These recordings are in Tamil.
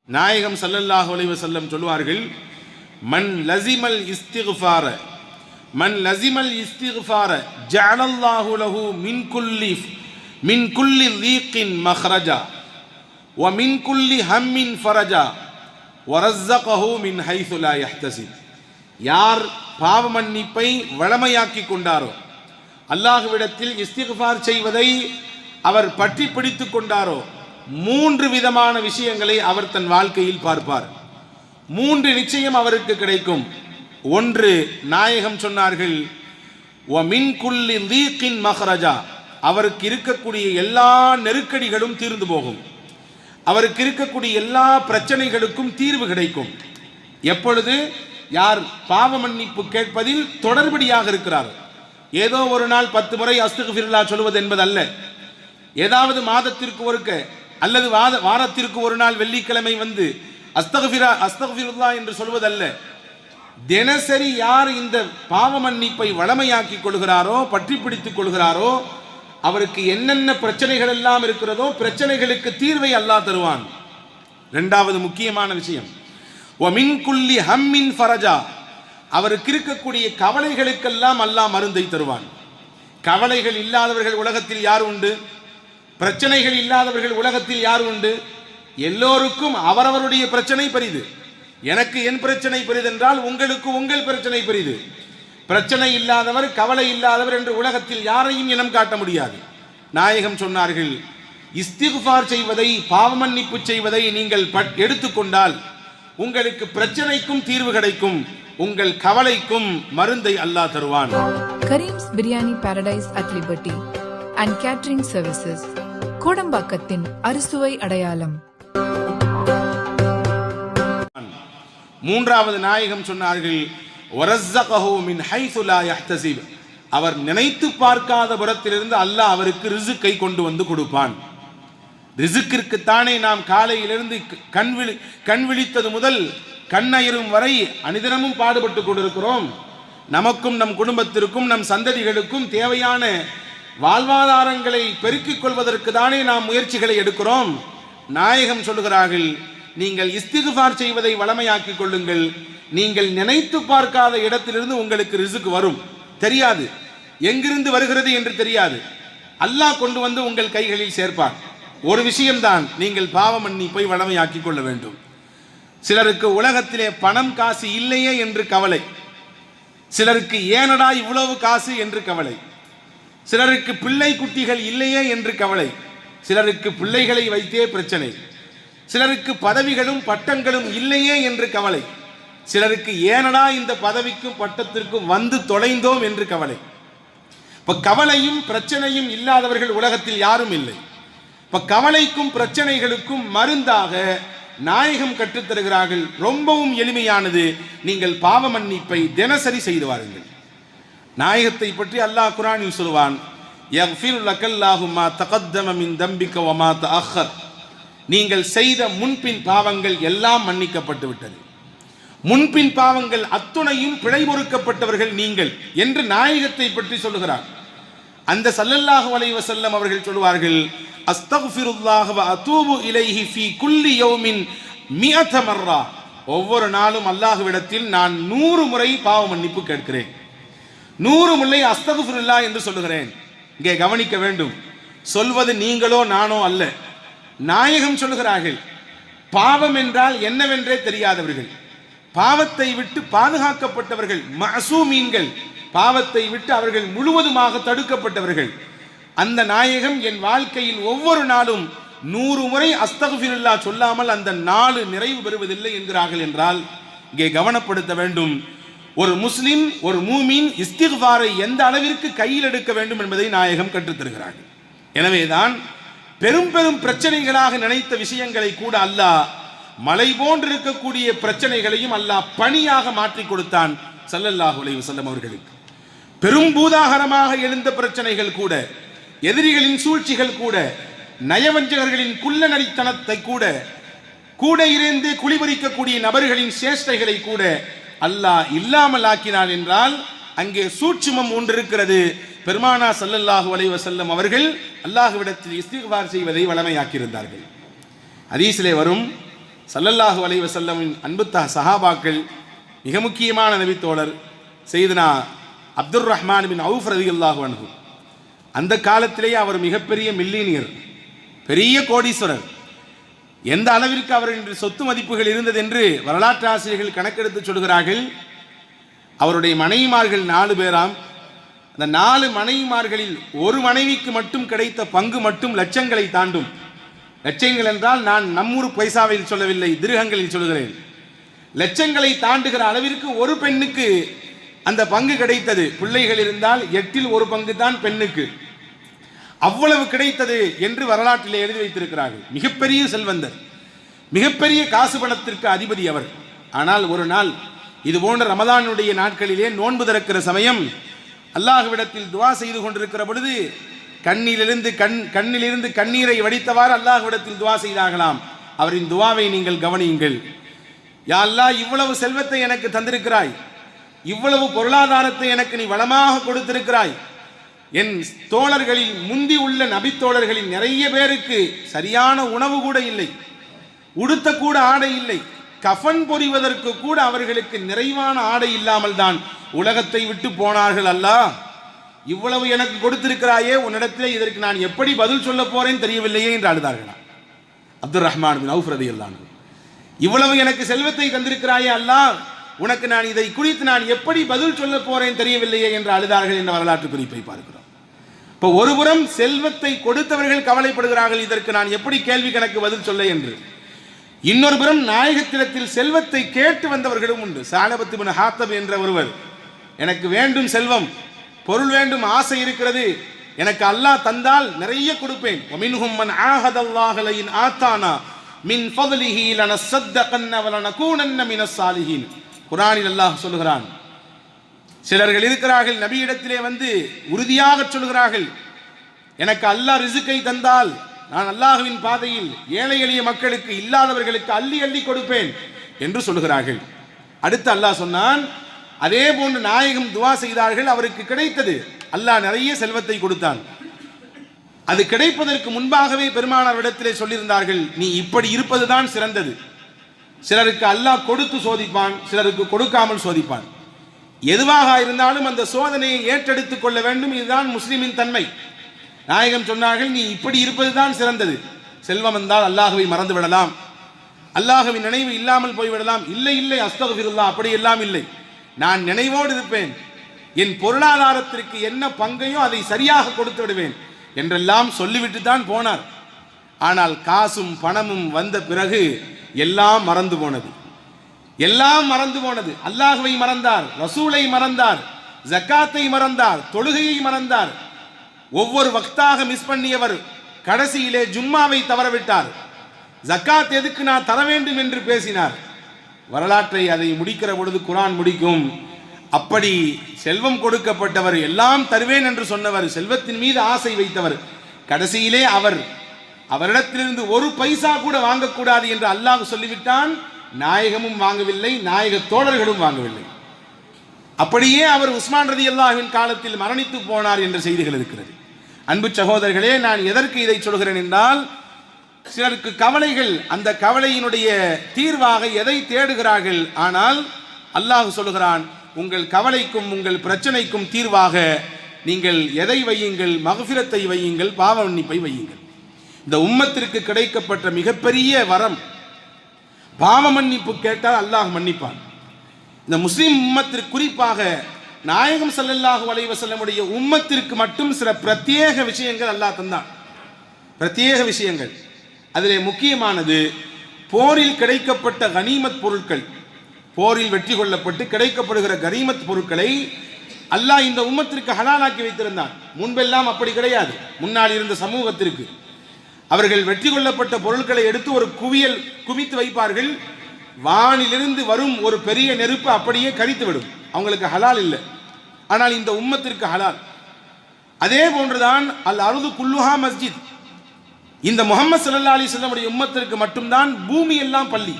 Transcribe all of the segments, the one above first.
நாயகம் ஸல்லல்லாஹு அலைஹி வஸல்லம் சொல்வார்கள், மன் லஸிமல் இஸ்திக்ஃபார ஜஅலல்லாஹு லஹு மின் குல்லி லீக்கின் மக்ரஜா வ மின் குல்லி ஹம்மின் ஃபரஜா வ ரஸ்ஸகஹு மின் ஹைஸு லா யஹ்தஸிப். யார் பாவ மன்னிப்பை வழமையாக்கி கொண்டாரோ, அல்லாஹ்விடத்தில் இஸ்திக்ஃபார் செய்வதை அவர் பற்றி பிடித்து கொண்டாரோ, 3 விதமான விஷயங்களை அவர் தன் வாழ்க்கையில் பார்ப்பார். 3 நிச்சயம் அவருக்கு கிடைக்கும். 1, நாயகம் சொன்னார்கள், வ மின் குல்லி லீக்கின் மக்ரஜா, அவருக்கு இருக்கக்கூடிய எல்லா நெருக்கடிகளும் தீர்ந்து போகும். அவருக்கு இருக்கக்கூடிய எல்லா பிரச்சனைகளுக்கும் தீர்வு கிடைக்கும். எப்பொழுது? யார் பாவ மன்னிப்பு கேட்பதில் தொடர்படியாக இருக்கிறார். ஏதோ ஒரு நாள் 10 முறை அஸ்தக்ஃபிருல்லாஹ் சொல்வது என்பதல்ல, ஏதாவது மாதத்திற்கு ஒருக்க அல்லது வாரத்திற்கு ஒரு நாள் வெள்ளிக்கிழமை வந்து அஸ்தக்ஃபிருல்லாஹ் என்று சொல்வதல்ல. தினசரி யார் இந்த பாவ மன்னிப்பை வளமையாக்கி கொள்கிறாரோ, பற்றி பிடித்துக் கொள்கிறாரோ, அவருக்கு என்னென்ன பிரச்சனைகள் எல்லாம் இருக்கிறதோ பிரச்சனைகளுக்கு தீர்வை அல்லாஹ் தருவான். 2வது முக்கியமான விஷயம், வ மின் குல்லி ஹம்மின் ஃபரஜா, அவருக்கு இருக்கக்கூடிய கவலைகளுக்கெல்லாம் அல்லாஹ் மருந்தை தருவான். கவலைகள் இல்லாதவர்கள் உலகத்தில் யார் உண்டு? பிரச்சனைகள் இல்லாதவர்கள் உலகத்தில் யார் உண்டு? எல்லோருக்கும் அவரவருடைய பிரச்சனை பெரிது. எனக்கு என் பிரச்சனை பெரிதென்றால் உங்களுக்கு உங்கள் பிரச்சனை பெரிது. பிரச்சனை இல்லாதவர், கவலை இல்லாதவர் என்று உலகத்தில் யாரையும் இனம் காட்ட முடியாது. நாயகம் சொன்னார்கள், இஸ்திக்ஃபார் செய்வதை, பாவ மன்னிப்பு செய்வதை நீங்கள் எடுத்துக்கொண்டால் உங்களுக்கு பிரச்சனைக்கும் தீர்வு கிடைக்கும், உங்கள் கவலைக்கும் மருந்தை அல்லாஹ் தருவான். Karim's biryani paradise at liberty and catering services, கோடம்பாக்கத்தின் அறுசுவை அடையாளம். 3வது நாயகம் சொன்னார்கள், வரஸ்ஸகஹு மின் ஹைஸு லா யஹ்தஸிப், அவர் நினைத்து பார்க்காத புறத்திலிருந்து அல்லாஹ் அவருக்கு ரிஸ்கை கொண்டு வந்து கொடுப்பான். ரிஸ்கிற்குத்தானே நாம் காலையிலிருந்து கண் விழித்தது முதல் கண்ணயிரும் வரை அனிதினமும் பாடுபட்டு கொண்டிருக்கிறோம். நமக்கும் நம் குடும்பத்திற்கும் நம் சந்ததிகளுக்கும் தேவையான வாழ்வாதாரங்களை பெருக்கிக் கொள்வதற்கு தானே நாம் முயற்சிகளை எடுக்கிறோம். நாயகம் சொல்லுகிறார்கள், நீங்கள் இஸ்திக்ஃபார் செய்வதை வளமையாக்கிக் கொள்ளுங்கள். நீங்கள் நினைத்து பார்க்காத இடத்திலிருந்து உங்களுக்கு ரிஸ்க் வரும். தெரியாது, எங்கிருந்து வருகிறது என்று தெரியாது. அல்லாஹ் கொண்டு வந்து உங்கள் கைகளில் சேர்ப்பார். ஒரு விஷயம்தான், நீங்கள் பாவ மன்னிப்பை வளமையாக்கிக் கொள்ள வேண்டும். சிலருக்கு உலகத்திலே பணம் காசு இல்லையே என்று கவலை, சிலருக்கு ஏனடா இவ்வளவு காசு என்று கவலை, சிலருக்கு பிள்ளை குட்டிகள் இல்லையே என்று கவலை, சிலருக்கு பிள்ளைகளை வைத்தே பிரச்சனை, சிலருக்கு பதவிகளும் பட்டங்களும் இல்லையே என்று கவலை, சிலருக்கு ஏனடா இந்த பதவிக்கும் பட்டத்திற்கும் வந்து தொலைந்தோம் என்று கவலை. இப்ப கவலையும் பிரச்சனையும் இல்லாதவர்கள் உலகத்தில் யாரும் இல்லை. இப்ப கவலைக்கும் பிரச்சனைகளுக்கும் மருந்தாக நாயகம் கற்றுத்தருகிறார்கள். ரொம்பவும் எளிமையானது, நீங்கள் பாவ மன்னிப்பை தினசரி செய்து வாருங்கள். நாயகத்தை பற்றி அல்லாஹ் குர்ஆனில் சொல்வான், யக்ஃபிரு லக்கல்லாஹு மா தகத்தம மின் தம்பிக வ மா தஅக்கர், நீங்கள் செய்த முன்பின் பாவங்கள் எல்லாம் மன்னிக்கப்பட்டு விட்டது. முன்பின் பாவங்கள் அத்துணையும் பிழை பொறுக்கப்பட்டவர்கள் நீங்கள் என்று நாயகத்தை பற்றி சொல்லுகிறார். அந்த ஸல்லல்லாஹு அலைஹி வஸல்லம் அவர்கள் சொல்வார்கள், அஸ்தக்ஃபிருல்லாஹ வ அதூபு இலைஹி ஃபீ குல்லி யௌமின் 100 மர்ரா, ஒவ்வொரு நாளும் அல்லாஹ்விடத்தில் நான் 100 முறை பாவ மன்னிப்பு கேட்கிறேன். 100 முறை அஸ்தக்ஃபிருல்லாஹ் என்று சொல்லுகிறேன். இங்கே கவனிக்க வேண்டும், சொல்வது நீங்களோ நானோ அல்ல. நாயகம் சொல்லுகிறார்கள், பாவம் என்றால் என்னவென்றே தெரியாதவர்கள், பாவத்தை விட்டு பாதுகாக்கப்பட்டவர்கள், மஅசூமீன்கள், பாவத்தை விட்டு அவர்கள் முழுவதுமாக தடுக்கப்பட்டவர்கள். அந்த நாயகம் என் வாழ்க்கையில் ஒவ்வொரு நாளும் 100 முறை அஸ்தக்ஃபிருல்லாஹ் சொல்லாமல் அந்த நாள் நிறைவு பெறுவதில்லை என்கிறார்கள். என்றால் இங்கே கவனப்படுத்த வேண்டும், ஒரு முஸ்லிம், ஒரு மூமின் இஸ்திக்ஃபாரை எந்த அளவிற்கு கையில் எடுக்க வேண்டும் என்பதை நாயகம் கற்றுத்தருகிறார்கள். எனவேதான் பெரும் பெரும் பிரச்சனைகளாக நினைத்த விஷயங்களை கூட அல்லாஹ், மலை போன்றிருக்கக்கூடிய பிரச்சனைகளையும் அல்லாஹ் பணியாக மாற்றி கொடுத்தான் ஸல்லல்லாஹு அலைஹி வஸல்லம் அவர்களுக்கு. பெரும் பூதாகரமாக எழுந்த பிரச்சனைகள் கூட, எதிரிகளின் சூழ்ச்சிகள் கூட, நயவஞ்சகர்களின் குள்ள நரித்தனத்தை கூட இருந்து குளிபறிக்கக்கூடிய நபர்களின் சேஷ்டைகளை கூட அல்லாஹ் இல்லாமல் ஆக்கினான். என்றால் அங்கே சூட்சுமம் ஒன்று இருக்கிறது. பெருமானா ஸல்லல்லாஹு அலைஹி வஸல்லம் அவர்கள் அல்லாஹ்விடத்தில் இஸ்திக்ஃபார் செய்வதை வளமையாக்கியிருந்தார்கள். ஹதீஸிலே வரும், ஸல்லல்லாஹு அலைஹி வஸல்லமின் அன்பு சஹாபாக்கள், மிக முக்கியமான நபித்தோழர் சையதுனா அப்துர் ரஹ்மான் பின் அவுஃப் ரலியல்லாஹு அன்ஹு. அந்த காலத்திலேயே அவர் மிகப்பெரிய மில்லினியர், பெரிய கோடீஸ்வரர். எந்த அளவிற்கு அவரின் சொத்து மதிப்புகள் இருந்தது என்று வரலாற்று ஆசிரியர்கள் கணக்கெடுத்து சொல்கிறார்கள். அவருடைய மனைவிமார்கள் 4 பேராம். அந்த 4 மனைவிமார்களில் ஒரு மனைவிக்கு மட்டும் கிடைத்த பங்கு மட்டும் லட்சங்களை தாண்டும். லட்சங்கள் என்றால் நான் நம்மூர் பைசாவில் சொல்லவில்லை, திருகங்களில் சொல்கிறேன். லட்சங்களை தாண்டுகிற அளவிற்கு ஒரு பெண்ணுக்கு அந்த பங்கு கிடைத்தது. பிள்ளைகள் இருந்தால் 8இல் 1 பங்கு தான் பெண்ணுக்கு. அவ்வளவு கிடைத்தது என்று வரலாற்றிலே எழுதி வைத்திருக்கிறார்கள். மிகப்பெரிய செல்வந்தர், மிகப்பெரிய காசு பணத்திற்கு அதிபதி அவர். ஆனால் ஒரு நாள் இது போன்ற ரமதானுடைய நாட்களிலே நோன்பு திறக்கிற சமயம் அல்லாஹ்விடத்தில் துவா செய்து கொண்டிருக்கிற பொழுது கண்ணிலிருந்து கண்ணீரை வடித்தவாறு அல்லாஹ்விடத்தில் துவா செய்தார்களாம். அவரின் துவாவை நீங்கள் கவனியுங்கள். யா அல்லாஹ், இவ்வளவு செல்வத்தை எனக்கு தந்திருக்கிறாய், இவ்வளவு பொருளாதாரத்தை எனக்கு நீ வளமாக கொடுத்திருக்கிறாய். என் தோழர்களில் முந்தி உள்ள நபித்தோழர்களில் நிறைய பேருக்கு சரியான உணவு கூட இல்லை, உடுத்த கூட ஆடை இல்லை, கஃன் பொறிவதற்கு கூட அவர்களுக்கு நிறைவான ஆடை இல்லாமல் தான் உலகத்தை விட்டு போனார்கள். அல்லாஹ், இவ்வளவு எனக்கு கொடுத்திருக்கிறாயே, உன்னிடத்திலே இதற்கு நான் எப்படி பதில் சொல்ல போறேன் தெரியவில்லையே என்று அழுதார்களாம். அப்துர் ரஹ்மான் பின் அவுஃப் ரலியல்லாஹு அன்ஹு, இவ்வளவு எனக்கு செல்வத்தை தந்திருக்கிறாயே அல்லாஹ், உனக்கு நான் இதை குறித்து நான் எப்படி பதில் சொல்ல போறேன் தெரியவில்லையே என்று அழுதார்கள் என்ற வரலாற்று குறிப்பை பார்க்கிறோம். இப்போ ஒருபுறம் செல்வத்தை கொடுத்தவர்கள் கவலைப்படுகிறார்கள், இதற்கு நான் எப்படி கேள்வி கணக்கு பதில் சொல்ல என்று. இன்னொரு புறம் நாயகத்திடத்தில் செல்வத்தை கேட்டு வந்தவர்களும் உண்டு. ஸஅலபத்து பின் ஹாத்தப் என்ற ஒருவர், எனக்கு வேண்டும் செல்வம், பொருள் வேண்டும், ஆசை இருக்கிறது, எனக்கு அல்லாஹ் தந்தால் நிறைய கொடுப்பேன். வமின்ஹும் மன் ஆஹதல்லாஹ லயின் ஆத்தானா மின் ஃபضலிஹி லனஸத்தகன்ன வலனகூனன்ன மினஸ் சாலிஹீன். குர்ஆனில் அல்லாஹ் சொல்கிறான், சிலர்கள் இருக்கிறார்கள் நபியிடத்திலே வந்து உறுதியாக சொல்கிறார்கள், எனக்கு அல்லாஹ் ரிஸ்கை தந்தால் நான் அல்லாஹ்வின் பாதையில் ஏழை எளிய மக்களுக்கு, இல்லாதவர்களுக்கு அள்ளி அள்ளி கொடுப்பேன் என்று சொல்கிறார்கள். அடுத்து அல்லாஹ் சொன்னான், அதே போன்று நாயகம் துவா செய்தார்கள், அவருக்கு கிடைத்தது. அல்லாஹ் நிறைய செல்வத்தை கொடுத்தான். அது கிடைப்பதற்கு முன்பாகவே பெருமானார் இடத்திலே சொல்லியிருந்தார்கள், நீ இப்படி இருப்பதுதான் சிறந்தது. சிலருக்கு அல்லாஹ் கொடுத்து சோதிப்பான், சிலருக்கு கொடுக்காமல் சோதிப்பான். எதுவாக இருந்தாலும் அந்த சோதனையை ஏற்றெடுத்துக் கொள்ள வேண்டும். இதுதான் முஸ்லிமின் தன்மை. நாயகம் சொன்னார்கள், நீ இப்படி இருப்பதுதான் சிறந்தது. செல்வம் என்றால் அல்லாஹ்வை மறந்து விடலாம், அல்லாஹ்வின் நினைவு இல்லாமல் போய்விடலாம். இல்லை இல்லை, அஸ்தக்ஃபிருல்லாஹ், அப்படி எல்லாம் இல்லை. நான் நினைவோடு இருப்பேன், என் பொருளாதாரத்திற்கு என்ன பங்கையோ அதை சரியாக கொடுத்து விடுவேன் என்றெல்லாம் சொல்லிவிட்டு தான் போனார். ஆனால் காசும் பணமும் வந்த பிறகு எல்லாம் மறந்து போனது, எல்லாம் மறந்து போனது. அல்லாஹ்வை மறந்தார், ரசூலை மறந்தார், ஜக்காத்தை மறந்தார், தொழுகையை மறந்தார். ஒவ்வொரு வக்தாக மிஸ் பண்ணியவர் கடைசியிலே ஜும்மாவை தவறவிட்டார். ஜக்காத் எதுக்கு நான் தர வேண்டும் என்று பேசினார். வரலாற்றை அதை முடிக்கிற பொழுது குர்ஆன் முடிக்கும், அப்படி செல்வம் கொடுக்கப்பட்டவர், எல்லாம் தருவேன் என்று சொன்னவர், செல்வத்தின் மீது ஆசை வைத்தவர், கடைசியிலே அவரிடத்திலிருந்து ஒரு பைசா கூட வாங்கக்கூடாது என்று அல்லாஹ் சொல்லிவிட்டான். நாயகமும் வாங்கவில்லை, நாயக தோழர்களும் வாங்கவில்லை. அப்படியே அவர் உஸ்மான் ரலியல்லாஹுவின் காலத்தில் மரணித்து போனார் என்ற செய்திகள் இருக்கிறது. அன்பு சகோதரர்களே, நான் எதற்கு இதை சொல்கிறேன் என்றால், சிலருக்கு கவலைகள், அந்த கவலையினுடைய தீர்வாக எதை தேடுகிறார்கள். ஆனால் அல்லாஹ் சொல்கிறான், உங்கள் கவலைக்கும் உங்கள் பிரச்சனைக்கும் தீர்வாக நீங்கள் எதை வையுங்கள்? மக்ஃபிரத்தை வையுங்கள், பாவ மன்னிப்பை வையுங்கள். இந்த உம்மத்திற்கு கிடைக்கப்பட்ட மிகப்பெரிய வரம் பாவ மன்னிப்பு. கேட்டால் அல்லாஹ் மன்னிப்பான். இந்த முஸ்லிம் உம்மத்திற்கு, குறிப்பாக நாயகம் ஸல்லல்லாஹு அலைஹி வஸல்லமுடைய உம்மத்திற்கு மட்டும் சில பிரத்யேக விஷயங்கள் அல்லாஹ் தந்தான். பிரத்யேக விஷயங்கள். அதிலே முக்கியமானது போரில் கிடைக்கப்பட்ட கனிமத் பொருட்கள். போரில் வெற்றி கொள்ளப்பட்டு கிடைக்கப்படுகிற கனிமத் பொருட்களை அல்லாஹ் இந்த உம்மத்திற்கு ஹலாலாக்கி வைத்திருந்தான். முன்பெல்லாம் அப்படி கிடையாது. முன்னால் இருந்த சமூகத்திற்கு அவர்கள் வெற்றி கொள்ளப்பட்ட பொருட்களை எடுத்து ஒரு குவித்து வைப்பார்கள். வானிலிருந்து வரும் ஒரு பெரிய நெருப்பு அப்படியே கரித்து விடும். அவங்களுக்கு ஹலால் இல்லை. ஆனால் இந்த உம்மத்திற்கு ஹலால். அதே போன்றுதான் அல் அருது குல்லுஹா மஸ்ஜித். இந்த முஹம்மது ஸல்லல்லாஹு அலைஹி வஸல்லம் உடைய உம்மத்திற்கு மட்டும்தான் பூமி எல்லாம் பள்ளி.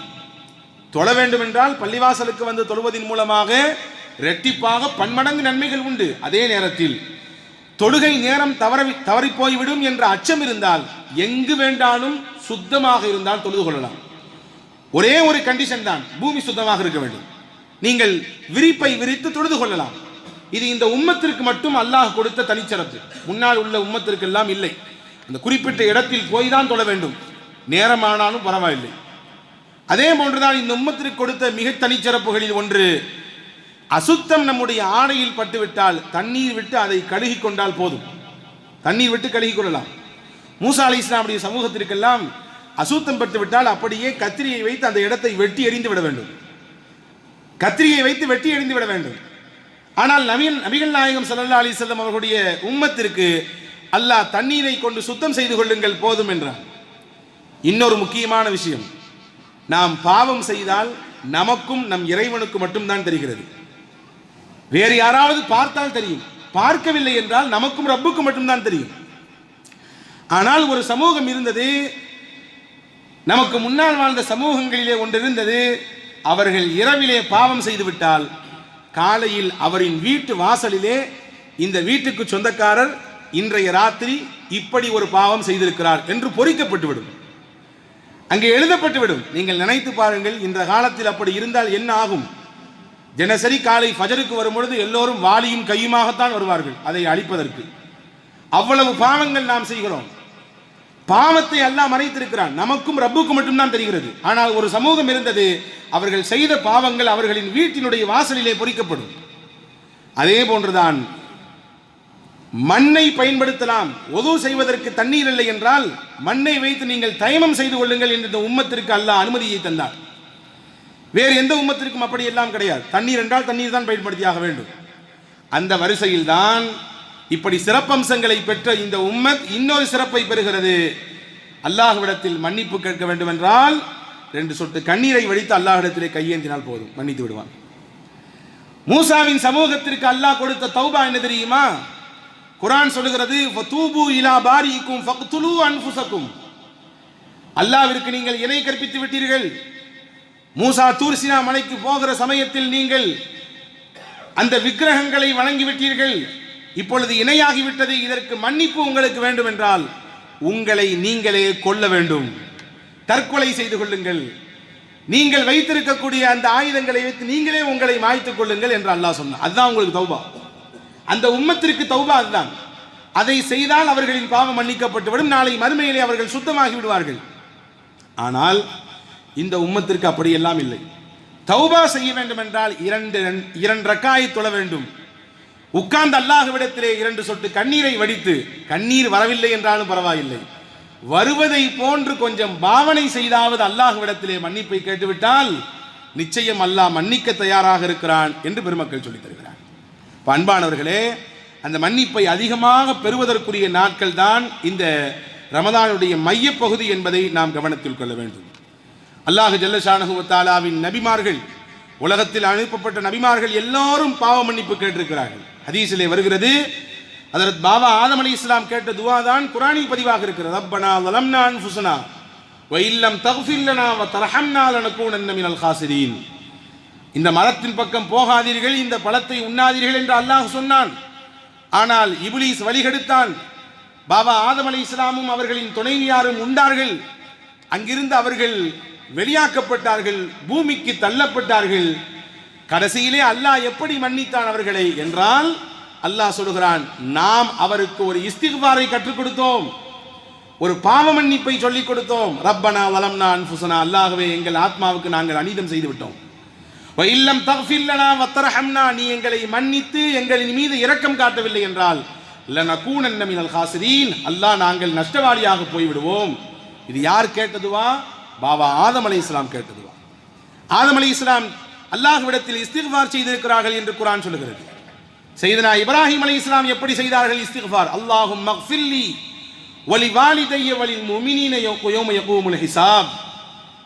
தொழ வேண்டும் என்றால் பள்ளிவாசலுக்கு வந்து தொழுவதின் மூலமாக இரட்டிப்பாக பன்மடங்கு நன்மைகள் உண்டு. அதே நேரத்தில் தொழுகை நேரம் தவறி போய்விடும் என்ற அச்சம் இருந்தால் எங்கு வேண்டாலும் சுத்தமாக இருந்தால் தொழுது கொள்ளலாம். ஒரே ஒரு கண்டிஷன் தான், பூமி சுத்தமாக இருக்க வேண்டும். நீங்கள் விரிப்பை விரித்து தொழுது கொள்ளலாம். இது இந்த உம்மத்திற்கு மட்டும் அல்லாஹ் கொடுத்த தனிச்சிறப்பு. முன்னால் உள்ள உம்மத்திற்கு எல்லாம் இல்லை. அந்த குறிப்பிட்ட இடத்தில் போய் தான் தொழ வேண்டும், நேரமானாலும் பரவாயில்லை. அதே போன்றுதான் இந்த உம்மத்திற்கு கொடுத்த மிக தனிச்சிறப்புகளில் ஒன்று, அசுத்தம் நம்முடைய ஆடையில் பட்டுவிட்டால் தண்ணீர் விட்டு அதை கழுகி கொண்டால் போதும். தண்ணீர் விட்டு கழுகி கொள்ளலாம். மூசா அலைஹிஸ்ஸலாமுடைய சமூகத்திற்கெல்லாம் அசுத்தம் பட்டு விட்டால் அப்படியே கத்திரியை வைத்து அந்த இடத்தை வெட்டி எறிந்து விட வேண்டும். கத்திரியை வைத்து வெட்டி எறிந்து விட வேண்டும். ஆனால் நபிகள் நாயகம் ஸல்லல்லாஹு அலைஹி வஸல்லம் அவர்களுடைய உம்மத்திற்கு அல்லாஹ் தண்ணீரை கொண்டு சுத்தம் செய்து கொள்ளுங்கள் போதும் என்றார். இன்னொரு முக்கியமான விஷயம், நாம் பாவம் செய்தால் நமக்கும் நம் இறைவனுக்கு மட்டும்தான் தெரிகிறது. வேறு யாராவது பார்த்தால் தெரியும், பார்க்கவில்லை என்றால் நமக்கும் ரப்புக்கும் மட்டும்தான் தெரியும். ஆனால் ஒரு சமூகம் இருந்தது, நமக்கு முன்னால் வாழ்ந்த சமூகங்களிலே ஒன்று இருந்தது. அவர்கள் இரவிலே பாவம் செய்துவிட்டால் காலையில் அவரின் வீட்டு வாசலிலே இந்த வீட்டுக்கு சொந்தக்காரர் இன்றைய ராத்திரி இப்படி ஒரு பாவம் செய்திருக்கிறார் என்று பொறிக்கப்பட்டுவிடும், அங்கே எழுதப்பட்டுவிடும். நீங்கள் நினைத்து பாருங்கள், இந்த காலத்தில் அப்படி இருந்தால் என்ன ஆகும்? தினசரி காலை ஃபஜருக்கு வரும்பொழுது எல்லோரும் வாளியும் கையுமாகத்தான் வருவார்கள் அதை அழிப்பதற்கு. அவ்வளவு பாவங்கள் நாம் செய்கிறோம். பாவத்தை அல்லாஹ் மறைத்திருக்கிறான், நமக்கும் ரப்புக்கும் மட்டும்தான் தெரிகிறது. ஆனால் ஒரு சமூகம் இருந்தது, அவர்கள் செய்த பாவங்கள் அவர்களின் வீட்டினுடைய வாசலிலே பொறிக்கப்படும். அதே போன்றுதான் மண்ணை பயன்படுத்தலாம். ஒது செய்வதற்கு தண்ணீர் இல்லை என்றால் மண்ணை வைத்து நீங்கள் தயமம் செய்து கொள்ளுங்கள் என்று இந்த உம்மத்திற்கு அல்லாஹ் அனுமதியை தந்தார். வேறு எந்த உம்மத்திற்கும் அப்படி எல்லாம் கிடையாது. தண்ணீர் என்றால் தண்ணீர் தான் பயன்படுத்தியாக வேண்டும். அந்த வரிசையில் தான் இப்படி சிறப்பம்சங்களை பெற்ற இந்த உம்மத் இன்னொரு சிறப்பை பெறுகிறது. அல்லாஹ்விடத்தில் மன்னிப்பு கேட்க வேண்டும் என்றால் 2 சொட்டு கண்ணீரை வடித்து அல்லாஹ்விடத்திலே கையேந்தினால் போதும், மன்னித்து விடுவான். மூசாவின் சமூகத்திற்கு அல்லாஹ் கொடுத்த தௌபா என்ன தெரியுமா? குர்ஆன் சொல்லுகிறது, ஃபதூபு இலா பாரிக்கும் ஃபக்துலு அன்ஃபுஸக்கும். அல்லாஹ்விற்கு நீங்கள் இணை கற்பித்து விட்டீர்கள். மூசா தூர் சீனா மலைக்கு போகிற சமயத்தில் நீங்கள் அந்த விக்கிரகங்களை வணங்கிவிட்டீர்கள். இப்பொழுது இணையாகிவிட்டது, இதற்கு மன்னிப்பு உங்களுக்கு வேண்டும் என்றால் உங்களை நீங்களே கொல்ல வேண்டும், தற்கொலை செய்து கொள்ளுங்கள். நீங்கள் வைத்திருக்கக்கூடிய அந்த ஆயுதங்களை வைத்து நீங்களே உங்களை மாய்த்துக் கொள்ளுங்கள் என்று அல்லாஹ் சொன்னார். அதுதான் உங்களுக்கு தௌபா. அந்த உம்மத்திற்கு தௌபா அதுதான். அதை செய்தால் அவர்களின் பாவம் மன்னிக்கப்பட்டுவிடும், நாளை மறுமையிலே அவர்கள் சுத்தமாகி விடுவார்கள். ஆனால் இந்த உம்மத்திற்கு அப்படியெல்லாம் இல்லை. தௌபா செய்ய வேண்டும் என்றால் 2 ரக்காயத் தொழ வேண்டும். உட்கார்ந்து அல்லாஹ்விடத்திலே 2 சொட்டு கண்ணீரை வடித்து, கண்ணீர் வரவில்லை என்றாலும் பரவாயில்லை, வருவதை போன்று கொஞ்சம் பாவனை செய்தாவது அல்லாஹ்விடத்திலே மன்னிப்பை கேட்டுவிட்டால் நிச்சயம் அல்லாஹ் மன்னிக்க தயாராக இருக்கிறான் என்று பெருமக்கள் சொல்லித் தருகிறார். அன்பானவர்களே, அந்த மன்னிப்பை அதிகமாக பெறுவதற்குரிய நாட்கள் தான் இந்த ரமதானுடைய மையப்பகுதி என்பதை நாம் கவனத்தில் கொள்ள வேண்டும். அல்லாஹ் ஜல்ல ஷானஹு வ தஆலாவின் நபிமார்கள், உலகத்தில் அனுப்பப்பட்ட நபிமார்கள் எல்லோரும் பாவ மன்னிப்பு கேட்டிருக்கிறார்கள். ஹதீஸிலே வருகிறது, ஹஜ்ரத் பாபா ஆதம் அலைஹிஸ்ஸலாம் கேட்ட துஆ தான் குர்ஆனில் பதிவாக இருக்கிறது. ரப்பனா ஸலம்னா அன்ஃபுஸனா வ இல்லம் தக்ஃபிர் லனா வ தர்ஹம்னா லனகூனன்ன மினல் காசிரீன். இந்த மரத்தின் பக்கம் போகாதீர்கள், இந்த பழத்தை உண்ணாதீர்கள் என்று அல்லாஹ் சொன்னான். ஆனால் இப்லீஸ் வழிகெடுத்தான். பாபா ஆதம் அலைஹிஸ்ஸலாமும் அவர்களின் துணைவியாரும் உண்டார்கள். அங்கிருந்து அவர்கள் வெளியாக்கப்பட்டார்கள், பூமிக்கு தள்ளப்பட்டார்கள். கடைசியிலே அல்லாஹ் எப்படி மன்னித்தான் அவர்களை என்றால், அல்லாஹ் சொல்கிறான், நாம் அவருக்கு ஒரு இஸ்திக்பாரை கற்றுக் கொடுத்தோம், ஒரு பாவ மன்னிப்பை சொல்லிக் கொடுத்தோம். ரப்பனா வலம்னா அன்ஃபுஸனா, அல்லாஹ்வே எங்கள் ஆத்மாவுக்கு நாங்கள் அநீதம் செய்து விட்டோம். வ இல்லம் தக்ஃபிர் லனா வ தர்ஹம்னா, நீ எங்களை மன்னித்து எங்களின் மீது இரக்கம் காட்டவில்லை என்றால் லனகூனன்ன மினல் காசிரீன், அல்லாஹ் நாங்கள் நஷ்டவாளியாக போய்விடுவோம். இது யார் கேட்டதுவா? பாபா ஆதம் அலைஹிஸ்ஸலாம் கேட்டதுவா. ஆதம் அலைஹிஸ்ஸலாம் அல்லாஹ்விடத்தில் இஸ்திக்பார் செய்திருக்கிறார்கள் என்று குர்ஆன் சொல்லுகிறது. சையதுனா இப்ராஹிம் அலைஹிஸ்ஸலாம் எப்படி செய்தார்கள் இஸ்திக்பார்? அல்லாஹும்ம ஃபில்லி வலி வாலிதைய வலில் முஃமினீன யௌம யகூமுல் ஹிசாப்.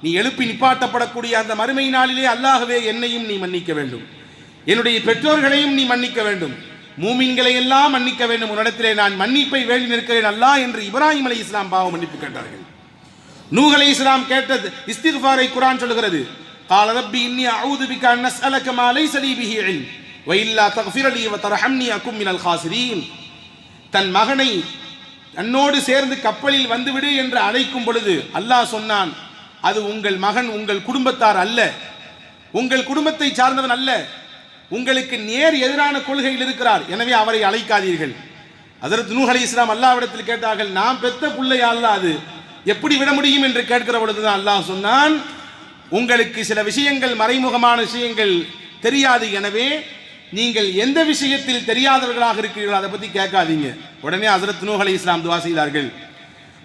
நீ எழுப்பி நிப்பாட்டப்படக்கூடிய அந்த மறுமை நாளிலே அல்லாஹ்வே என்னையும் நீ மன்னிக்க வேண்டும், என்னுடைய பெற்றோர்களையும் நீ மன்னிக்க வேண்டும், மூமின்களை எல்லாம் மன்னிக்க வேண்டும், உன்னிடத்திலே நான் மன்னிப்பை வேண்டி நிற்கிறேன் அல்லாஹ் என்று இப்ராஹிம் அலைஹிஸ்ஸலாம் பாவ மன்னிப்பு கேட்டார்கள். நூஹ் அலைஹிஸ்ஸலாம் கேட்டது இஸ்திக்பாரை குர்ஆன் சொல்லுகிறது. قال ربي إني أعوذ بك أن أسألك ما ليس لي به علم وإلا تغفر لي وترحمني أكن من الخاسرين. தன் மகனை தன்னோடு சேர்ந்து கப்பலில் வந்துவிடு என்று அழைக்கும் பொழுது அல்லாஹ் சொன்னான், அது உங்கள் மகன் உங்கள் குடும்பத்தார் அல்ல, உங்கள் குடும்பத்தை சார்ந்தவன் அல்ல, உங்களுக்கு நேர் எதிரான கொள்கையில் இருக்கிறார், எனவே அவரை அழைக்காதீர்கள். ஹஜ்ரத் நூஹ் அலைஹிஸ்ஸலாம் அல்லாஹ்விடத்தில் கேட்டார்கள், நாம் பெத்த பிள்ளை அல்லாஹ் அது எப்படி விட முடியும் என்று கேட்கிற பொழுதுதான் அல்லாஹ் சொன்னான், உங்களுக்கு சில விஷயங்கள் மறைமுகமான விஷயங்கள் தெரியாது, எனவே நீங்கள் எந்த விஷயத்தில் தெரியாதவர்களாக இருக்கிறீர்களோ அதை பற்றி கேட்காதீங்க. உடனே ஹஜ்ரத் நூஹ் அலைஹிஸ்ஸலாம் துஆ செய்தார்கள்,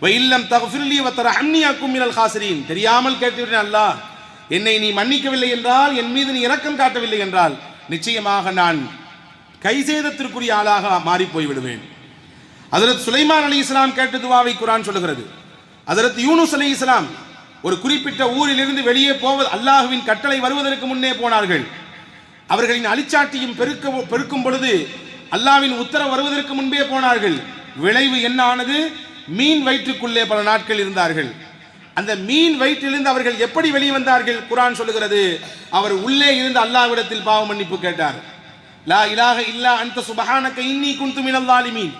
வஇல்லம் தக்ஃபிர்லி வதர்ஹம்னி அகும் மினல் காசிரீன். தெரியாமல் கேட்டுவிட்டேன் அல்லாஹ், என்னை நீ மன்னிக்கவில்லை என்றால், என் மீது நீ இரக்கம் காட்டவில்லை என்றால் நிச்சயமாக நான் கைசேதத்திற்குரிய ஆளாக மாறி போய் விடுவேன். ஹஜ்ரத் சுலைமான் அலைஹிஸ்ஸலாம் கேட்ட துஆவை குர்ஆன் சொல்லுகிறது. ஹஜ்ரத் யூனுஸ் அலைஹிஸ்ஸலாம் ஒரு குறிப்பிட்ட ஊரிலிருந்து வெளியே போவது அல்லாஹ்வின் கட்டளை வருவதற்கு முன்னே போனார்கள். அவர்களின் அழிச்சாட்டியும் பெருக்கும் பொழுது அல்லாஹ்வின் உத்தரவு வருவதற்கு முன்பே போனார்கள். விளைவு என்ன ஆனது? மீன் வயிற்றுக்குள்ளே பல நாட்கள் இருந்தார்கள். அந்த மீன் வயிற்றிலிருந்து அவர்கள் எப்படி வெளியே வந்தார்கள்? குர்ஆன் சொல்லுகிறது, அவர் உள்ளே இருந்து அல்லாஹ்விடத்தில் பாவ மன்னிப்பு கேட்டார். லா இலாஹ இல்லா அன்த சுப்ஹானக இன்னி குன்து மினல் ஸாலிமீன்.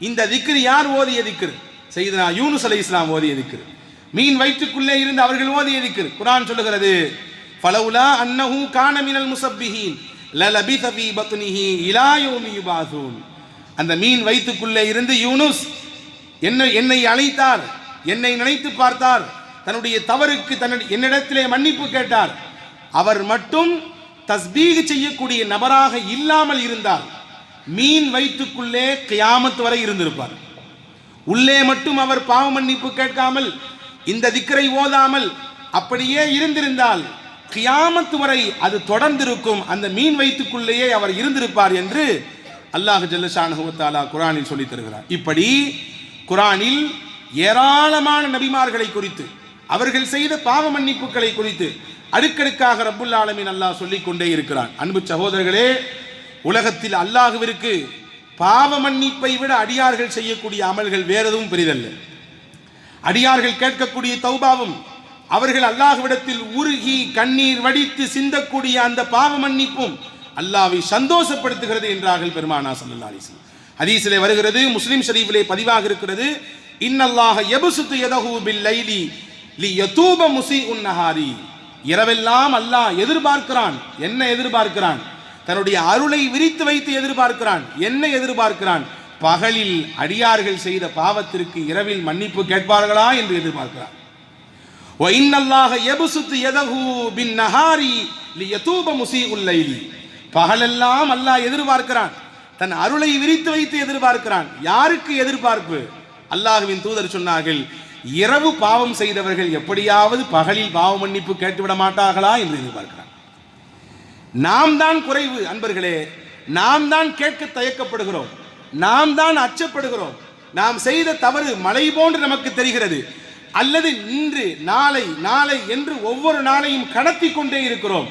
இந்த திக்ர் யார் ஓதிய திக்ர்? சையதுனா யூனுஸ் அலைஹிஸ்ஸலாம் ஓதிய திக்ர். மீன் வயிற்றுக்குள்ளே இருந்து அவர்கள் ஓதிய திக்ர். குர்ஆன் சொல்லுகிறது, ஃபலௌலா அன்னஹு கான மினல் முஸப்பிஹீன் லலபித ஃபீ பத்னிஹி இலா யௌமி யுபாஸூன். அந்த மீன் வயிற்றுக்குள்ளே இருந்து யூனுஸ் என்னை அழைத்தார், என்னை நினைத்து பார்த்தார், தன்னுடைய தவறுக்கு என்னிடத்திலே மன்னிப்பு கேட்டார். அவர் மட்டும் தஸ்பீஹ் செய்யக்கூடிய நபராக இல்லாமல் இருந்தால் மீன் வயிற்றுக்குள்ளே கியாமத் வரை இருந்திருப்பார். உள்ளே மட்டும் அவர் பாவ மன்னிப்பு கேட்காமல் இந்த திக்ரை ஓதாமல் அப்படியே இருந்திருந்தால் கியாமத் வரை அது தொடர்ந்திருக்கும், அந்த மீன் வயிற்றுக்குள்ளேயே அவர் இருந்திருப்பார் என்று அல்லாஹ் ஜல்ல ஷானஹு வ தஆலா குர்ஆனில் சொல்லி தருகிறார். இப்படி குர்ஆனில் ஏராளமான நபிமார்களை குறித்து, அவர்கள் செய்த பாவ மன்னிப்புகளை குறித்து அடுக்கடுக்காக ரப்புல் ஆலமீன் அல்லாஹ் சொல்லிக் கொண்டே இருக்கிறான். அன்பு சகோதரர்களே, உலகத்தில் அல்லாஹ்விற்கு பாவ மன்னிப்பை விட அடியார்கள் செய்யக்கூடிய அமல்கள் வேற எதுவும் பெரிதல்ல. அடியார்கள் கேட்கக்கூடிய தௌபாவும், அவர்கள் அல்லாஹ்விடத்தில் உருகி கண்ணீர் வடித்து சிந்தக்கூடிய அந்த பாவ மன்னிப்பும் அல்லாஹ்வை சந்தோஷப்படுத்துகிறது என்றார்கள் பெருமானார் ஸல்லல்லாஹு அலைஹி வஸல்லம். ஹதீஸிலே வருகிறது, முஸ்லிம் ஷரீஃபிலே பதிவாக இருக்கிறது, இன்னல்லாஹ யப்சுத்து யதஹு பில் லைலி லியதூப முஸீஉன் நஹாரி. இரவெல்லாம் அல்லாஹ் எதிர்பார்க்கிறான். என்ன எதிர்பார்க்கிறான்? தன்னுடைய அருளை விரித்து வைத்து எதிர்பார்க்கிறான். என்ன எதிர்பார்க்கிறான்? பகலில் அடியார்கள் செய்த பாவத்திற்கு இரவில் மன்னிப்பு கேட்பார்களா என்று எதிர்பார்க்கிறான். வ இன்னல்லாஹ யப்சுத்து யதஹு பின் நஹாரி லியதூப முஸீஉல் லைலி. பகலெல்லாம் அல்லாஹ் எதிர்பார்க்கிறான், தன் அருளை விரித்து வைத்து எதிர்பார்க்கிறான். யாருக்கு எதிர்பார்ப்பு? அல்லாஹ்வின் தூதர் சொன்னார்கள், இரவு பாவம் செய்தவர்கள் எப்படியாவது பகலில் பாவ மன்னிப்பு கேட்டுவிட மாட்டார்களா என்று எதிர்பார்க்கிறான். நாம் தான் குறைவு அன்பர்களே, நாம் தான் கேட்க தயக்கப்படுகிறோம், நாம் தான் அச்சப்படுகிறோம். நாம் செய்த தவறு மலை போன்று நமக்கு தெரிகிறது, அல்லது இன்று நாளை நாளை என்று ஒவ்வொரு நாளையும் கடத்தி கொண்டே இருக்கிறோம்.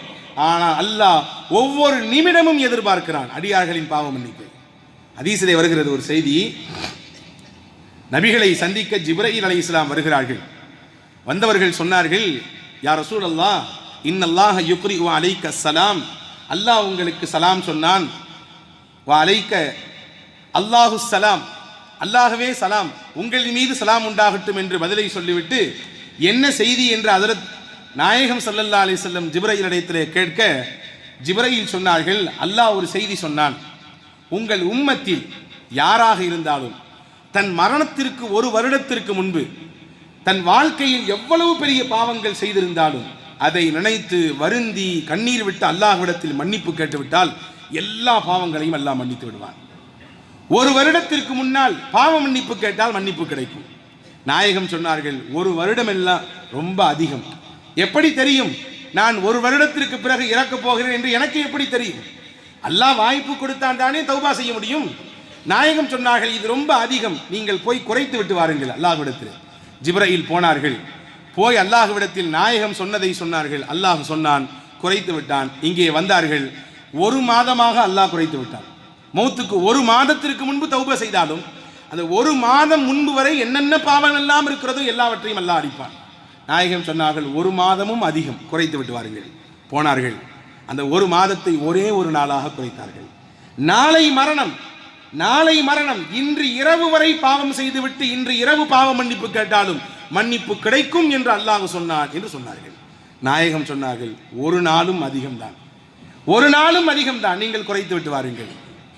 ஆனால் அல்லாஹ் ஒவ்வொரு நிமிடமும் எதிர்பார்க்கிறான் அடியார்களின் பாவ மன்னிப்பை. ஹதீஸிலே வருகிறது ஒரு செய்தி, நபிகளை சந்திக்க ஜிப்ரீல் அலைஹிஸ்ஸலாம் வருகிறார்கள். வந்தவர்கள் சொன்னார்கள், யா ரசூலல்லாஹ், இன்னல்லாஹ யுக்ரிஉ அலைக்க ஸலாம். அல்லாஹ் உங்களுக்கு சலாம் சொன்னான். வ அலைக்க அல்லாஹு ஸலாம், அல்லாஹ்வே சலாம், உங்கள் மீது சலாம் உண்டாகட்டும் என்று பதிலை சொல்லிவிட்டு என்ன செய்தி என்று ஹஜ்ரத் நாயகம் ஸல்லல்லாஹு அலைஹி வஸல்லம் ஜிப்ரீல் இடத்திலே கேட்க, ஜிப்ரீல் சொன்னார்கள், அல்லாஹ் ஒரு செய்தி சொன்னான், உங்கள் உம்மத்தில் யாராக இருந்தாலும் தன் மரணத்திற்கு ஒரு வருடத்திற்கு முன்பு தன் வாழ்க்கையில் எவ்வளவு பெரிய பாவங்கள் செய்திருந்தாலும் அதை நினைத்து வருந்தி கண்ணீர் விட்டு அல்லாஹ்விடத்தில் மன்னிப்பு கேட்டுவிட்டால் எல்லா பாவங்களையும் அல்லாஹ் மன்னித்து விடுவான். ஒரு வருடத்திற்கு முன்னால் பாவ மன்னிப்பு கேட்டால் மன்னிப்பு கிடைக்கும். நாயகம் சொன்னார்கள், ஒரு வருடம் எல்லாம் ரொம்ப அதிகம். எப்படி தெரியும்? நான் ஒரு வருடத்திற்கு பிறகு இறக்கப் போகிறேன் என்று எனக்கு எப்படி தெரியும்? அல்லாஹ் வாய்ப்பு கொடுத்தான் தானே தௌபா செய்ய முடியும். நாயகம் சொன்னார்கள், இது ரொம்ப அதிகம், நீங்கள் போய் குறைத்து விட்டு வாருங்கள் அல்லாஹ்விடத்தில். ஜிப்ரீல் போனார்கள். போய் அல்லாஹ்விடத்தில் நாயகம் சொன்னதை சொன்னார்கள். அல்லாஹ் சொன்னான், குறைத்து விட்டான். இங்கே வந்தார்கள். ஒரு மாதமாக அல்லாஹ் குறைத்து விட்டான். மௌத்துக்கு ஒரு மாதத்திற்கு முன்பு தௌபா செய்தாலும் அந்த ஒரு மாதம் முன்பு வரை என்னென்ன பாவம் எல்லாம் இருக்கிறதோ எல்லாவற்றையும் அல்லாஹ் அடிப்பான். நாயகம் சொன்னார்கள், ஒரு மாதமும் அதிகம், குறைத்து விட்டு வாருங்கள். போனார்கள். அந்த ஒரு மாதத்தை ஒரே ஒரு நாளாக குறைத்தார்கள். நாளை மரணம், நாளை மரணம், இன்று இரவு வரை பாவம் செய்துவிட்டு இன்று இரவு பாவ மன்னிப்பு கேட்டாலும் மன்னிப்பு கிடைக்கும் என்று அல்லாஹ் சொன்னான் என்று சொன்னார்கள். நாயகம் சொன்னார்கள், ஒரு நாளும் அதிகம்தான், ஒரு நாளும் அதிகம்தான், நீங்கள் குறைத்து விட்டு வாருங்கள்.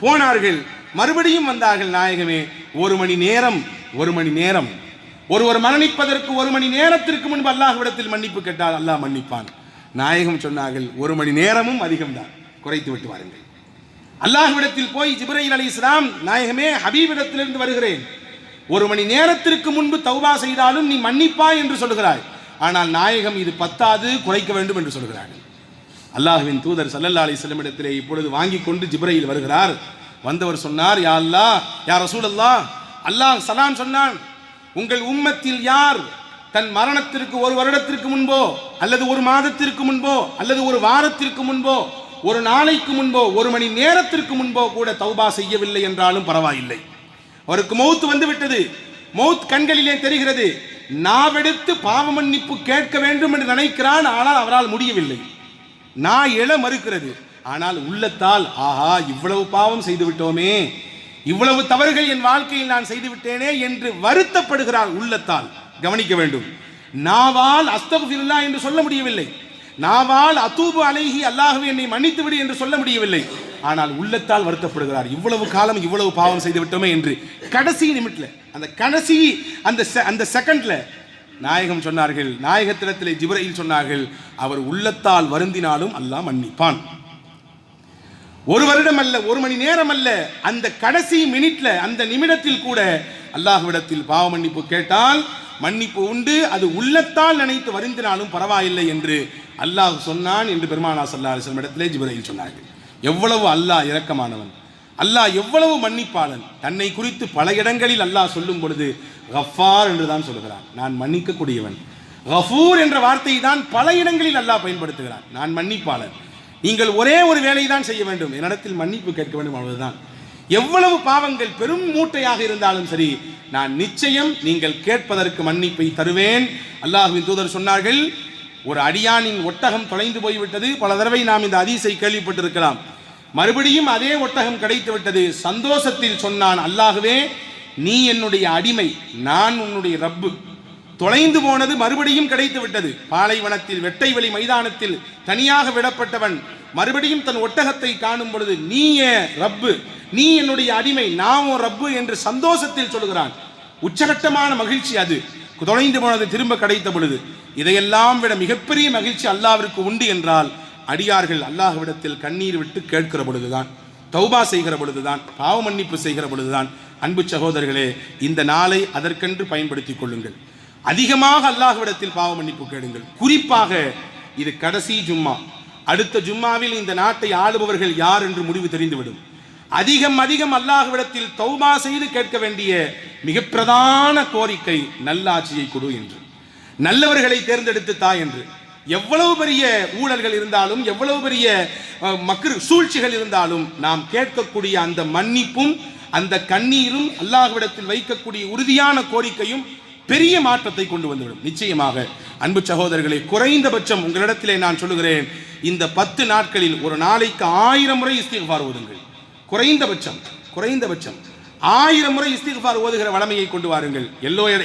போனார்கள், மறுபடியும் வந்தார்கள். நாயகமே, ஒரு மணி நேரம் ஒருவர் மரணிப்பதற்கு ஒரு மணி நேரத்திற்கு முன்பு அல்லாஹ்விடத்தில் மன்னிப்பு கேட்டால் அல்லாஹ் மன்னிப்பான். நாயகம் சொன்னார்கள், ஒரு மணி நேரமும் அதிகம்தான், குறைத்து விட்டு வாருங்கள். அல்லாஹ்விடத்தில் போய் ஜிப்ரீல் அலைஹிஸ்ஸலாம், நாயகமே, ஹபீபிடத்திலிருந்து வருகிறேன், ஒரு மணி நேரத்திற்கு முன்பு தௌபா செய்தாலும் நீ மன்னிப்பாய் என்று சொல்கிறாய், ஆனால் நாயகம் இது பத்தாது, குறைக்க வேண்டும் என்று சொல்கிறார்கள். அல்லாஹ்வின் தூதர் ஸல்லல்லாஹு அலைஹி வஸல்லம் இடத்திலே இப்பொழுது வாங்கி கொண்டு ஜிப்ரீல் வருகிறார். வந்தவர் சொன்னார், யா அல்லாஹ், யா ரசூலல்லாஹ், அல்லாஹ் சலாம் சொன்னான், உங்கள் உம்மத்தில் யார் தன் மரணத்திற்கு ஒரு வருடத்திற்கு முன்போ அல்லது ஒரு மாதத்திற்கு முன்போ அல்லது ஒரு வாரத்திற்கு முன்போ ஒரு நாளைக்கு முன்போ ஒரு மணி நேரத்திற்கு முன்போ கூட தௌபா செய்யவில்லை என்றாலும் பரவாயில்லை, அவருக்கு மௌத் வந்து விட்டது, மௌத் கண்களிலே தெரிகிறது, நாவெடுத்து பாவ மன்னிப்பு கேட்க வேண்டும் என்று நினைக்கிறான், ஆனால் அவரால் முடியவில்லை, நான் எழ மறுக்கிறது, ஆனால் உள்ளத்தால் ஆஹா இவ்வளவு பாவம் செய்து விட்டோமே, இவ்வளவு தவறுகள் என் வாழ்க்கையில் நான் செய்து விட்டேனே என்று வருத்தப்படுகிறார் உள்ளத்தால். கவனிக்க வேண்டும், நாவால் அஸ்தக்ஃபிருல்லாஹ் என்று சொல்ல முடியவில்லை, நாவால் அதூபு அலைஹி அல்லாஹ்வே என்னை மன்னித்து விடு என்று சொல்ல முடியவில்லை, ஆனால் உள்ளத்தால் வருத்தப்படுகிறார், இவ்வளவு காலம் இவ்வளவு பாவம் செய்து விட்டோமே என்று. கடைசி நிமிட்ல, அந்த கடைசி அந்த செகண்ட்ல நாயகம் சொன்னார்கள், நாயகத்திடத்திலே ஜிப்ரீல் சொன்னார்கள், அவர் உள்ளத்தால் வருந்தினாலும் அல்லாஹ் மன்னிப்பான். ஒரு வருடம் அல்ல, ஒரு மணி நேரம் அல்ல, அந்த கடைசி மினிட்ல, அந்த நிமிடத்தில் கூட அல்லாஹ்விடத்தில் பாவ மன்னிப்பு கேட்டால் மன்னிப்பு உண்டு, அது உள்ளத்தால் நினைத்து வருந்தினாலும் பரவாயில்லை என்று அல்லாஹ் சொன்னான் என்று பெருமானார் ஸல்லல்லாஹு அலைஹி வஸல்லம் இடத்திலே ஜிப்ரீல் சொன்னார்கள். எவ்வளவு அல்லாஹ் இரக்கமானவன், அல்லாஹ் எவ்வளவு மன்னிப்பாளன். தன்னை குறித்து பல இடங்களில் அல்லாஹ் சொல்லும் பொழுது கஃபார் என்று தான் சொல்கிறான், நான் மன்னிக்கக்கூடியவன். கஃபூர் என்ற வார்த்தையை தான் பல இடங்களில் அல்லாஹ் பயன்படுத்துகிறான், நான் மன்னிப்பாளன். நீங்கள் ஒரே ஒரு வேலை தான் செய்ய வேண்டும், என்னிடத்தில் மன்னிப்பு கேட்க வேண்டும், அவ்வளவுதான். எவ்வளவு பாவங்கள் பெரும் மூட்டையாக இருந்தாலும் சரி, நான் நிச்சயம் நீங்கள் கேட்பதற்கு மன்னிப்பை தருவேன். அல்லாஹ்வின் தூதர் சொன்னார்கள், ஒரு அடியானின் ஒட்டகம் தொலைந்து போய்விட்டது, பல தடவை நாம் இந்த ஹதீஸை கேள்விப்பட்டிருக்கலாம், மறுபடியும் அதே ஒட்டகம் கிடைத்து விட்டது, சந்தோஷத்தில் சொன்னான், அல்லாஹ்வே நீ என்னுடைய அடிமை, நான் உன்னுடைய ரப்பு, தொலைந்து போனது மறுபடியும் கிடைத்து விட்டது, பாலைவனத்தில் வெட்டை வெளி மைதானத்தில் தனியாக விடப்பட்டவன் மறுபடியும் தன் ஒட்டகத்தை காணும் பொழுது நீயே ரப்பு, நீ என்னுடைய அடிமை, நான் உன் ரப்பு என்று சந்தோஷத்தில் சொல்கிறான். உச்சகட்டமான மகிழ்ச்சி அது, தொலைந்து போனது திரும்ப கிடைத்த பொழுது. இதையெல்லாம் விட மிகப்பெரிய மகிழ்ச்சி அல்லாஹ்விற்கு உண்டு என்றால், அடியார்கள் அல்லாஹ்விடத்தில் கண்ணீர் விட்டு கேட்கிற பொழுதுதான், தௌபா செய்கிற பொழுதுதான், பாவ மன்னிப்பு செய்கிற பொழுதுதான். அன்பு சகோதரர்களே, இந்த நாளை அதற்கென்று பயன்படுத்திக் கொள்ளுங்கள். அதிகமாக அல்லாஹ்விடத்தில் பாவ மன்னிப்பு கேளுங்கள். குறிப்பாக இது கடைசி ஜும்மா, அடுத்த ஜும்மாவில் இந்த நாட்டை ஆளுபவர்கள் யார் என்று முடிவு தெரிந்துவிடும். அதிகம் அல்லாஹ்விடத்தில் தௌபா செய்து கேட்க வேண்டிய மிக பிரதான கோரிக்கை நல்லாட்சியை கொடு என்று, நல்லவர்களை தேர்ந்தெடுத்து தா என்று. எவ்வளவு பெரிய ஊழல்கள் இருந்தாலும், எவ்வளவு பெரிய சூழ்ச்சிகள் இருந்தாலும், நாம் கேட்கக்கூடிய அந்த மன்னிப்பும் அந்த கண்ணீரும் அல்லாஹ்விடத்தில் வைக்கக்கூடிய உறுதியான கோரிக்கையும் பெரிய மாற்றத்தை கொண்டு வந்துவிடும் நிச்சயமாக. அன்பு சகோதரர்களே, குறைந்தபட்சம் உங்களிடத்திலே நான் சொல்லுகிறேன், இந்த 10 நாட்களில் ஒரு நாளைக்கு 1000 முறை இஸ்திக்ஃபார் ஓதுங்கள். குறைந்தபட்சம் 1000 முறை இஸ்திக்ஃபார் ஓதுகிற வளமையை கொண்டு வாருங்கள்.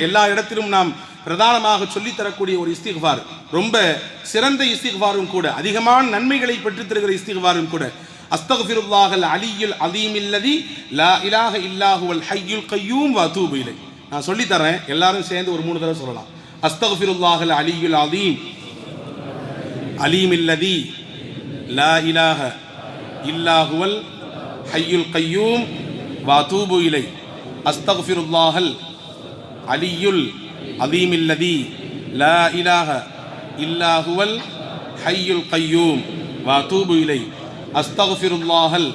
எல்லா இடத்திலும் நாம் பிரதானமாக சொல்லித்தரக்கூடிய ஒரு இஸ்திக்ஃபார், ரொம்ப சிறந்த இஸ்திக்ஃபாரும் கூட, அதிகமான நன்மைகளை பெற்றுத் தருகிற இஸ்திக்ஃபாரும் கூட. அஸ்தக்ஃபிருல்லாஹல் அலியுல் அதீமில்லதி லா இலாஹ இல்லா ஹுவல் ஹய்யுல் கய்யூம் வ அதூபு இலைஹ். நான் சொல்லித்தரேன், எல்லாரும் சேர்ந்து ஒரு 3 தடவை சொல்லலாம். அஸ்தக்ஃபிருல்லாஹல் அலியுல் அதீம் அலீமில்லதி லா இலாஹ இல்லா ஹுவல் ஹய்யுல் கய்யூம் வ அதூபு இலைஹ். அஸ்தக்ஃபிருல்லாஹல் அலியுல் அதீமில்லதி லா இலாஹ இல்லா ஹுவல் ஹய்யுல் கய்யூம் வ அதூபு இலைஹ். அஸ்தக்ஃபிருல்லாஹல்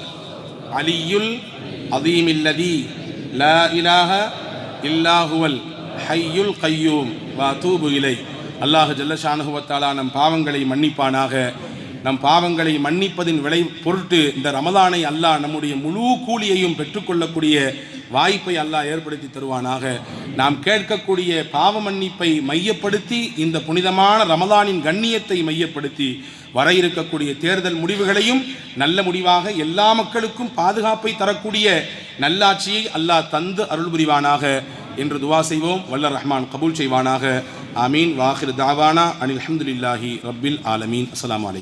அலியுல் அதீமில்லதி லா இலாஹ இல்லா ஹுவல் ஹய்யுல் கய்யூம் வ அதூபு இலைஹ். அல்லாஹ் ஜல்ல ஷானஹு வ தஆலா நம் பாவங்களை மன்னிப்பானாக. நம் பாவங்களை மன்னிப்பதின் விளை பொருட்டு இந்த ரமலானை அல்லாஹ் நம்முடைய முழு கூலியையும் பெற்றுக்கொள்ளக்கூடிய வாய்ப்பை அல்லாஹ் ஏற்படுத்தி தருவானாக. நாம் கேட்கக்கூடிய பாவ மன்னிப்பை மையப்படுத்தி, இந்த புனிதமான ரமலானின் கண்ணியத்தை மையப்படுத்தி, வர இருக்கக்கூடிய தேர்தல் முடிவுகளையும் நல்ல முடிவாக, எல்லா மக்களுக்கும் பாதுகாப்பை தரக்கூடிய நல்லாட்சியை அல்லாஹ் தந்து அருள் புரிவானாக. என்று துவா செய்வோம். வல்ல ரஹ்மான் கபூல் செய்வானாக. ஆமீன். வாஹிர் தாவானா அனில் அல்ஹம்துலில்லாஹி ரப்பில் ஆலமீன். அஸ்ஸலாமு அலைக்கும்.